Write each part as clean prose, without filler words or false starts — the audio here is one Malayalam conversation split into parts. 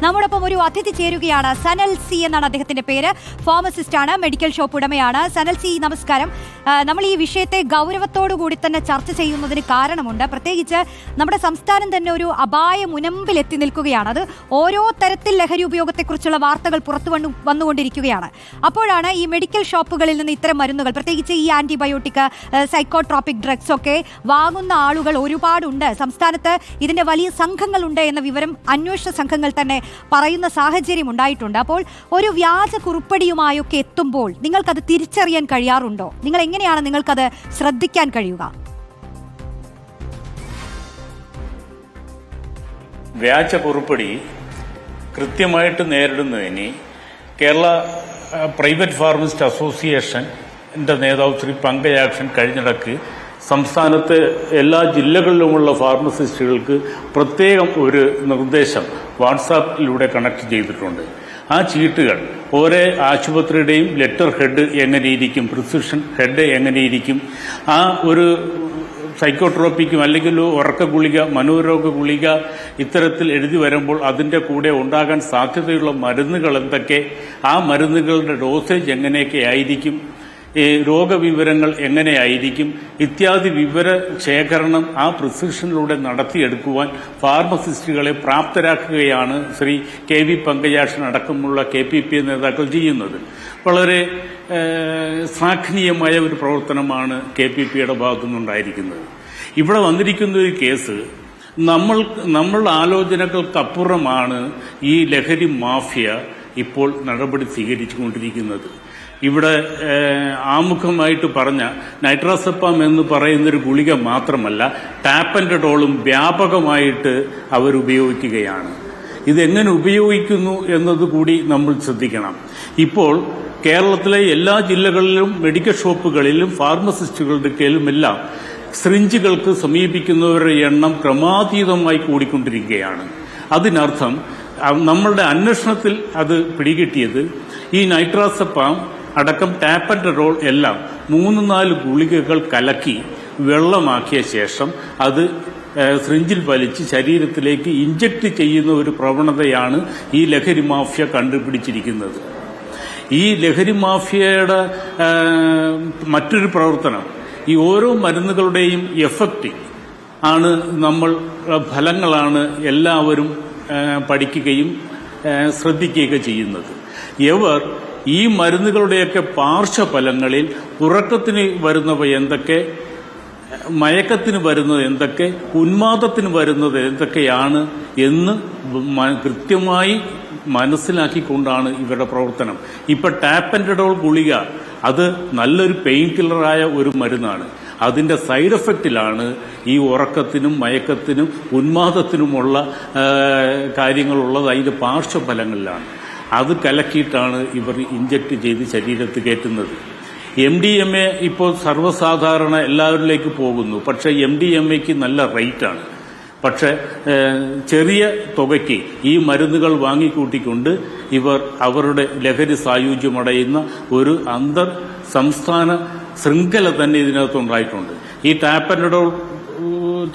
നമ്മോടൊപ്പം ഒരു അതിഥി ചേരുകയാണ്. സനൽ സി എന്നാണ് അദ്ദേഹത്തിന്റെ പേര്. ഫാർമസിസ്റ്റ് ആണ്, മെഡിക്കൽ ഷോപ്പ് ഉടമയാണ്. സനൽ സി, നമസ്കാരം. നമ്മൾ ഈ വിഷയത്തെ ഗൗരവത്തോടു കൂടി തന്നെ ചർച്ച ചെയ്യുന്നതിന് കാരണമുണ്ട്. പ്രത്യേകിച്ച് നമ്മുടെ സംസ്ഥാനം തന്നെ ഒരു അപായ മുനമ്പിൽ എത്തി നിൽക്കുകയാണ്. അത് ഓരോ തരത്തിൽ ലഹരി ഉപയോഗത്തെക്കുറിച്ചുള്ള വാർത്തകൾ പുറത്തു വന്നുകൊണ്ടിരിക്കുകയാണ്. അപ്പോഴാണ് ഈ മെഡിക്കൽ ഷോപ്പുകളിൽ നിന്ന് ഇത്തരം മരുന്നുകൾ, പ്രത്യേകിച്ച് ഈ ആന്റിബയോട്ടിക്, സൈക്കോട്രോപിക് ഡ്രഗ്സ് ഒക്കെ വാങ്ങുന്ന ആളുകൾ ഒരുപാടുണ്ട്. സംസ്ഥാനത്ത് ഇതിന്റെ വലിയ സംഘങ്ങളുണ്ട് എന്ന വിവരം അന്വേഷണ സംഘങ്ങൾ തന്നെ പറയുന്ന സാഹചര്യം ഉണ്ടായിട്ടുണ്ട്. അപ്പോൾ ഒരു വ്യാജ കുറിപ്പടിയുമായൊക്കെ എത്തുമ്പോൾ നിങ്ങൾക്കത് തിരിച്ചറിയാൻ കഴിയാറുണ്ടോ? എങ്ങനെയാണ് നിങ്ങൾക്കത് ശ്രദ്ധിക്കാൻ കഴിയുക? വ്യാജ കുറിപ്പടി കൃത്യമായിട്ട് നേരിടുന്നതിന് കേരള പ്രൈവറ്റ് ഫാർമസിസ്റ്റ് അസോസിയേഷന്റെ നേതാവ് ശ്രീ പങ്കജാക്ഷൻ കഴിഞ്ഞിടക്ക് സംസ്ഥാനത്തെ എല്ലാ ജില്ലകളിലുമുള്ള ഫാർമസിസ്റ്റുകൾക്ക് പ്രത്യേകം ഒരു നിർദ്ദേശം വാട്സാപ്പിലൂടെ കണക്ട് ചെയ്തിട്ടുണ്ട്. ആ ചീട്ടുകൾ ഓരോ ആശുപത്രിയുടെയും ലെറ്റർ ഹെഡ് എങ്ങനെയിരിക്കും, പ്രിസ്ക്രിപ്ഷൻ ഹെഡ് എങ്ങനെയിരിക്കും, ആ ഒരു സൈക്കോട്രോപ്പിക്കും അല്ലെങ്കിൽ ഉറക്ക ഗുളിക, മനോരോഗ ഗുളിക ഇത്തരത്തിൽ എഴുതി വരുമ്പോൾ അതിന്റെ കൂടെ ഉണ്ടാകാൻ സാധ്യതയുള്ള മരുന്നുകൾ എന്തൊക്കെ, ആ മരുന്നുകളുടെ ഡോസേജ് എങ്ങനെയൊക്കെ ആയിരിക്കും, രോഗവിവരങ്ങൾ എങ്ങനെയായിരിക്കും ഇത്യാദി വിവര ശേഖരണം ആ പ്രിസ്ക്രിപ്ഷനിലൂടെ നടത്തിയെടുക്കുവാൻ ഫാർമസിസ്റ്റുകളെ പ്രാപ്തരാക്കുകയാണ് ശ്രീ കെ വി പങ്കജാക്ഷൻ അടക്കമുള്ള KPP നേതാക്കൾ ചെയ്യുന്നത്. വളരെ ശ്ലാഘനീയമായ ഒരു പ്രവർത്തനമാണ് KPPയുടെ ഭാഗത്തുനിന്നുണ്ടായിരിക്കുന്നത്. ഇവിടെ വന്നിരിക്കുന്ന ഒരു കേസ് നമ്മളുടെ ആലോചനകൾക്കപ്പുറമാണ് ഈ ലഹരി മാഫിയ ഇപ്പോൾ നടപടി സ്വീകരിച്ചുകൊണ്ടിരിക്കുന്നത്. ഇവിടെ ആമുഖമായിട്ട് പറഞ്ഞ നൈട്രാസെപ്പാം എന്ന് പറയുന്നൊരു ഗുളിക മാത്രമല്ല, ടാപ്പൻഡോളും വ്യാപകമായിട്ട് അവരുപയോഗിക്കുകയാണ്. ഇതെങ്ങനെ ഉപയോഗിക്കുന്നു എന്നതുകൂടി നമ്മൾ ശ്രദ്ധിക്കണം. ഇപ്പോൾ കേരളത്തിലെ എല്ലാ ജില്ലകളിലും മെഡിക്കൽ ഷോപ്പുകളിലും ഫാർമസിസ്റ്റുകളുടെ കയ്യിലുമെല്ലാം സിറിഞ്ചുകൾക്ക് സമീപിക്കുന്നവരുടെ എണ്ണം ക്രമാതീതമായി കൂടിക്കൊണ്ടിരിക്കുകയാണ്. അതിനർത്ഥം നമ്മളുടെ അന്വേഷണത്തിൽ അത് പിടികിട്ടിയത് ഈ നൈട്രാസെപ്പാം അടക്കം ടാപ്പൻഡോൾ എല്ലാം 3-4 ഗുളികകൾ കലക്കി വെള്ളമാക്കിയ ശേഷം അത് സിറിഞ്ചിൽ വലിച്ച് ശരീരത്തിലേക്ക് ഇഞ്ചക്ട് ചെയ്യുന്ന ഒരു പ്രവണതയാണ് ഈ ലഹരി മാഫിയ കണ്ടുപിടിച്ചിരിക്കുന്നത്. ഈ ലഹരി മാഫിയയുടെ മറ്റൊരു പ്രവർത്തനം, ഈ ഓരോ മരുന്നുകളുടെയും എഫക്റ്റ് ആണ്, ഫലങ്ങളാണ് എല്ലാവരും പഠിക്കുകയും ശ്രദ്ധിക്കുകയൊക്കെ ചെയ്യുന്നത്. ഇവർ ഈ മരുന്നുകളുടെയൊക്കെ പാർശ്വഫലങ്ങളിൽ ഉറക്കത്തിന് വരുന്നവ എന്തൊക്കെ, മയക്കത്തിന് വരുന്നത് എന്തൊക്കെ, ഉന്മാദത്തിന് വരുന്നത് എന്തൊക്കെയാണ് എന്ന് കൃത്യമായി മനസ്സിലാക്കിക്കൊണ്ടാണ് ഇവരുടെ പ്രവർത്തനം. ഇപ്പൊ ടാപ്പൻഡോൾ ഗുളിക അത് നല്ലൊരു പെയിൻ കില്ലറായ ഒരു മരുന്നാണ്. അതിന്റെ സൈഡ് എഫക്റ്റിലാണ് ഈ ഉറക്കത്തിനും മയക്കത്തിനും ഉന്മാദത്തിനുമുള്ള കാര്യങ്ങളുള്ളത്. അതിന്റെ പാർശ്വഫലങ്ങളിലാണ്. അത് കലക്കിയിട്ടാണ് ഇവർ ഇഞ്ചക്ട് ചെയ്ത് ശരീരത്തിൽ കയറ്റുന്നത്. MDMA ഇപ്പോൾ സർവ്വസാധാരണ എല്ലാവരിലേക്ക് പോകുന്നു. പക്ഷെ MDMAക്ക് നല്ല റേറ്റാണ്. പക്ഷെ ചെറിയ തുകയ്ക്ക് ഈ മരുന്നുകൾ വാങ്ങിക്കൂട്ടിക്കൊണ്ട് ഇവർ അവരുടെ ലഹരി സായുജ്യമടയുന്ന ഒരു അന്തർ സംസ്ഥാന ശൃംഖല തന്നെ ഇതിനകത്തുണ്ടായിട്ടുണ്ട്. ഈ ടാപ്പൻഡോൾ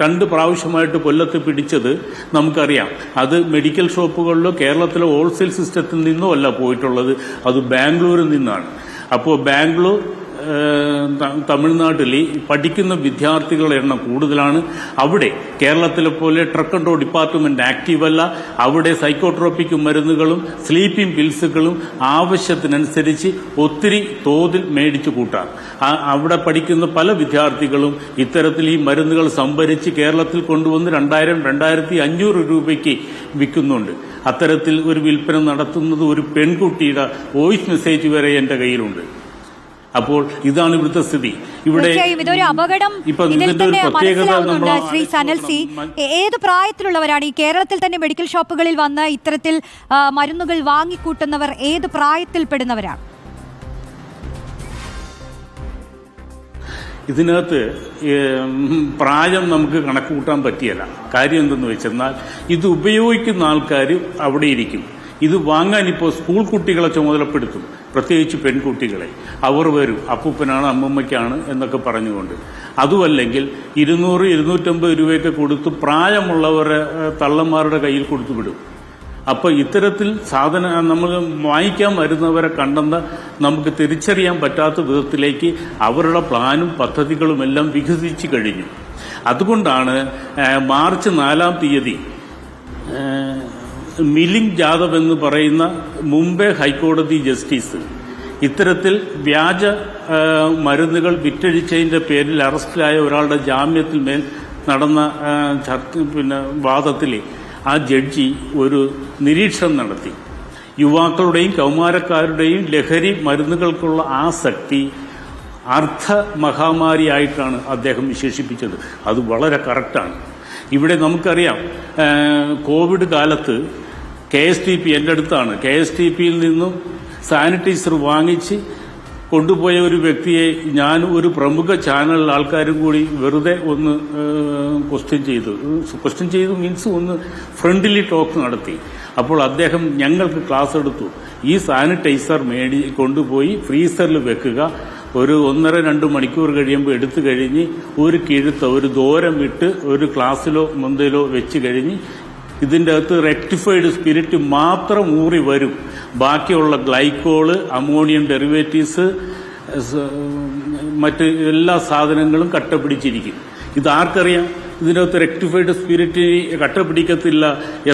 2 പ്രാവശ്യമായിട്ട് കൊല്ലത്ത് പിടിച്ചത് നമുക്കറിയാം. അത് മെഡിക്കൽ ഷോപ്പുകളിലോ കേരളത്തിലെ ഹോൾസെയിൽ സിസ്റ്റത്തിൽ നിന്നോ അല്ല പോയിട്ടുള്ളത്, അത് ബാംഗ്ലൂരിൽ നിന്നാണ്. അപ്പോൾ ബാംഗ്ലൂർ, തമിഴ്നാട്ടിൽ പഠിക്കുന്ന വിദ്യാർത്ഥികളുടെ എണ്ണം കൂടുതലാണ്. അവിടെ കേരളത്തിലെ പോലെ ഡ്രഗ് കൺട്രോൾ ഡിപ്പാർട്ട്മെന്റ് ആക്റ്റീവ് അല്ല. അവിടെ സൈക്കോട്രോപിക് മരുന്നുകളും സ്ലീപ്പിംഗ് പിൽസുകളും ആവശ്യത്തിനനുസരിച്ച് ഒത്തിരി തോതിൽ മേടിച്ചു കൂട്ടാം. അവിടെ പഠിക്കുന്ന പല വിദ്യാർത്ഥികളും ഇത്തരത്തിൽ ഈ മരുന്നുകൾ സംഭരിച്ച് കേരളത്തിൽ കൊണ്ടുവന്ന് 2000-2500 രൂപയ്ക്ക് വിൽക്കുന്നുണ്ട്. അത്തരത്തിൽ ഒരു വിൽപ്പന നടത്തുന്നത് ഒരു പെൺകുട്ടിയുടെ വോയിസ് മെസ്സേജ് വരെ എന്റെ കയ്യിലുണ്ട്. അപ്പോൾ ഇതാണ് ഇവിടുത്തെ സ്ഥിതി. ഇവിടെ ഇതൊരു അപകടം മനസ്സിലാവുന്നുണ്ട്. ശ്രീ സനൽ സി, ഏത് പ്രായത്തിലുള്ളവരാണ് ഈ കേരളത്തിൽ തന്നെ മെഡിക്കൽ ഷോപ്പുകളിൽ വന്ന് ഇത്തരത്തിൽ മരുന്നുകൾ വാങ്ങിക്കൂട്ടുന്നവർ? ഏത് പ്രായത്തിൽപ്പെടുന്നവരാണ്? ഇതിനകത്ത് പ്രായം നമുക്ക് കണക്ക് കൂട്ടാൻ പറ്റിയല്ല. കാര്യം എന്തെന്ന് വെച്ചെന്നാൽ ഇത് ഉപയോഗിക്കുന്ന ആൾക്കാർ അവിടെ ഇരിക്കും. ഇത് വാങ്ങാൻ ഇപ്പോൾ സ്കൂൾ കുട്ടികളെ ചുമതലപ്പെടുത്തും, പ്രത്യേകിച്ച് പെൺകുട്ടികളെ. അവർ വരും, അപ്പൂപ്പനാണ് അമ്മമ്മയ്ക്കാണ് എന്നൊക്കെ പറഞ്ഞുകൊണ്ട്. അതുമല്ലെങ്കിൽ 200-250 രൂപയൊക്കെ കൊടുത്ത് പ്രായമുള്ളവരെ തള്ളന്മാരുടെ കയ്യിൽ കൊടുത്തു വിടും. അപ്പോൾ ഇത്തരത്തിൽ നമ്മൾ വാങ്ങിക്കാൻ വരുന്നവരെ കണ്ടെന്ന് നമുക്ക് തിരിച്ചറിയാൻ പറ്റാത്ത വിധത്തിലേക്ക് അവരുടെ പ്ലാനും പദ്ധതികളും എല്ലാം വികസിച്ചു കഴിഞ്ഞു. അതുകൊണ്ടാണ് മാർച്ച് 4-ാം തീയതി മിലിന്ദ് ജാദവ് എന്ന് പറയുന്ന മുംബൈ ഹൈക്കോടതി ജസ്റ്റിസ് ഇത്തരത്തിൽ വ്യാജ മരുന്നുകൾ വിറ്റഴിച്ചതിന്റെ പേരിൽ അറസ്റ്റിലായ ഒരാളുടെ ജാമ്യത്തിൽ മേൽ നടന്ന വാദത്തിൽ ആ ജഡ്ജി ഒരു നിരീക്ഷണം നടത്തി. യുവാക്കളുടെയും കൗമാരക്കാരുടെയും ലഹരി മരുന്നുകൾക്കുള്ള ആസക്തി അർദ്ധ മഹാമാരിയായിട്ടാണ് അദ്ദേഹം വിശേഷിപ്പിച്ചത്. അത് വളരെ കറക്റ്റാണ്. ഇവിടെ നമുക്കറിയാം, കോവിഡ് കാലത്ത് KSTP എൻ്റെ അടുത്താണ്, KSTPയിൽ നിന്നും സാനിറ്റൈസർ വാങ്ങിച്ച് കൊണ്ടുപോയ ഒരു വ്യക്തിയെ ഞാൻ ഒരു പ്രമുഖ ചാനൽ ആൾക്കാരും കൂടി വെറുതെ ഒന്ന് ക്വസ്റ്റ്യൻ ചെയ്തു മീൻസ് ഒന്ന് ഫ്രണ്ട്ലി ടോക്ക് നടത്തി. അപ്പോൾ അദ്ദേഹം ഞങ്ങൾക്ക് ക്ലാസ് എടുത്തു. ഈ സാനിറ്റൈസർ കൊണ്ടുപോയി ഫ്രീസറിൽ വെക്കുക, ഒരു 1.5-2 മണിക്കൂർ കഴിയുമ്പോൾ എടുത്തു കഴിഞ്ഞ് ഒരു കിഴുത്ത ഒരു ദൂരം ഇട്ട് ഒരു ഗ്ലാസ്സിലോ മുന്തയിലോ വെച്ച് കഴിഞ്ഞ് ഇതിൻ്റെ അകത്ത് റെക്ടിഫൈഡ് സ്പിരിറ്റ് മാത്രം ഊറി വരും. ബാക്കിയുള്ള ഗ്ലൈക്കോള്, അമോണിയം ഡെറിവേറ്റീവ്സ്, മറ്റ് എല്ലാ സാധനങ്ങളും കട്ട പിടിച്ചിരിക്കും. ഇതാർക്കറിയാം? ഇതിനകത്ത് റെക്ടിഫൈഡ് സ്പിരിറ്റ് കട്ട പിടിക്കത്തില്ല.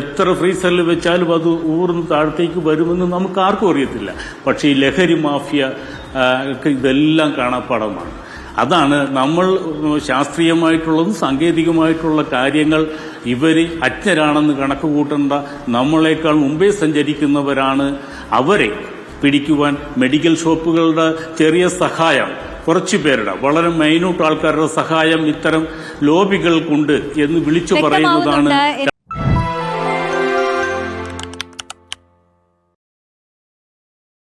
എത്ര ഫ്രീസറിൽ വെച്ചാലും അത് ഊർന്ന് താഴത്തേക്ക് വരുമെന്ന് നമുക്ക് ആർക്കും അറിയത്തില്ല. പക്ഷേ ഈ ലഹരി മാഫിയ ഇതെല്ലാം കാണാപ്പാടമാണ്. അതാണ് നമ്മൾ ശാസ്ത്രീയമായിട്ടുള്ളതും സാങ്കേതികമായിട്ടുള്ള കാര്യങ്ങൾ ഇവർ അജ്ഞരാണെന്ന് കണക്ക് കൂട്ടേണ്ട. നമ്മളെക്കാൾ മുമ്പേ സഞ്ചരിക്കുന്നവരാണ്. അവരെ പിടിക്കുവാൻ മെഡിക്കൽ ഷോപ്പുകളുടെ ചെറിയ സഹായം, കുറച്ചു പേരുടെ വളരെ മൈന്യൂട്ട് ആൾക്കാരുടെ സഹായം ഇത്തരം ലോബികൾക്കുണ്ട് എന്ന് വിളിച്ചു പറയുന്നതാണ്